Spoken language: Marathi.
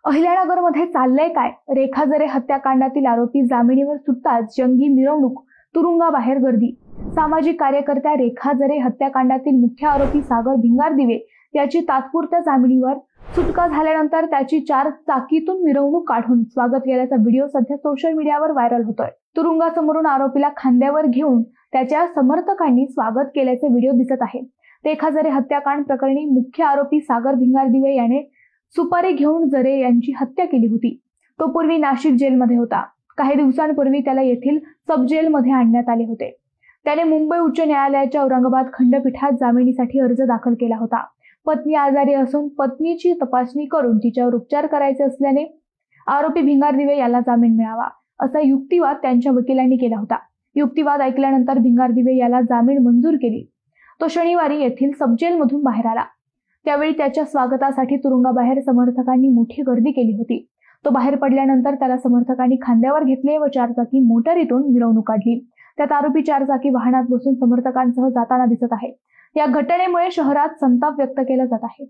अहिल्यानगरमध्ये चाललंय काय? रेखा जरे हत्याकांडातील आरोपी जामिनीवर सुटताच जंगी मिरवणूक, तुरुंगाबाहेर गर्दी. सामाजिक कार्यकर्त्या रेखा जरे हत्याकांडातील मुख्य आरोपी सागर भिंगारदिवे याची तात्पुरत्या जामिनीवर सुटका झाल्यानंतर त्याची 4 चाकीतून मिरवणूक काढून स्वागत केल्याचा व्हिडिओ सध्या सोशल मीडियावर व्हायरल होतोय. तुरुंगासमोरून आरोपीला खांद्यावर घेऊन त्याच्या समर्थकांनी स्वागत केल्याचे व्हिडिओ दिसत आहे. रेखा जरे हत्याकांड प्रकरणी मुख्य आरोपी सागर भिंगारदिवे याने सुपारी घेऊन जरे यांची हत्या केली होती. तो पूर्वी नाशिक जेलमध्ये होता. काही दिवसांपूर्वी त्याला येथील सब जेलमध्ये आणण्यात आले होते. त्याने मुंबई उच्च न्यायालयाच्या औरंगाबाद खंडपीठात जामिनीसाठी अर्ज दाखल केला होता. पत्नी आजारी असून पत्नीची तपासणी करून तिच्यावर उपचार करायचे असल्याने आरोपी भिंगारदिवे याला जामीन मिळावा असा युक्तिवाद त्यांच्या वकिलांनी केला होता. युक्तिवाद ऐकल्यानंतर भिंगारदिवे याला जामीन मंजूर केली. तो शनिवारी येथील सब जेलमधून बाहेर आला. त्यावेळी त्याच्या स्वागतासाठी तुरुंगाबाहेर समर्थकांनी मोठी गर्दी केली होती. तो बाहेर पडल्यानंतर त्याला समर्थकांनी खांद्यावर घेतले व 4 चाकी मोटारीतून मिरवणूक काढली. त्यात आरोपी 4 चाकी वाहनात बसून समर्थकांसह जाताना दिसत आहे. या घटनेमुळे शहरात संताप व्यक्त केला जात आहे.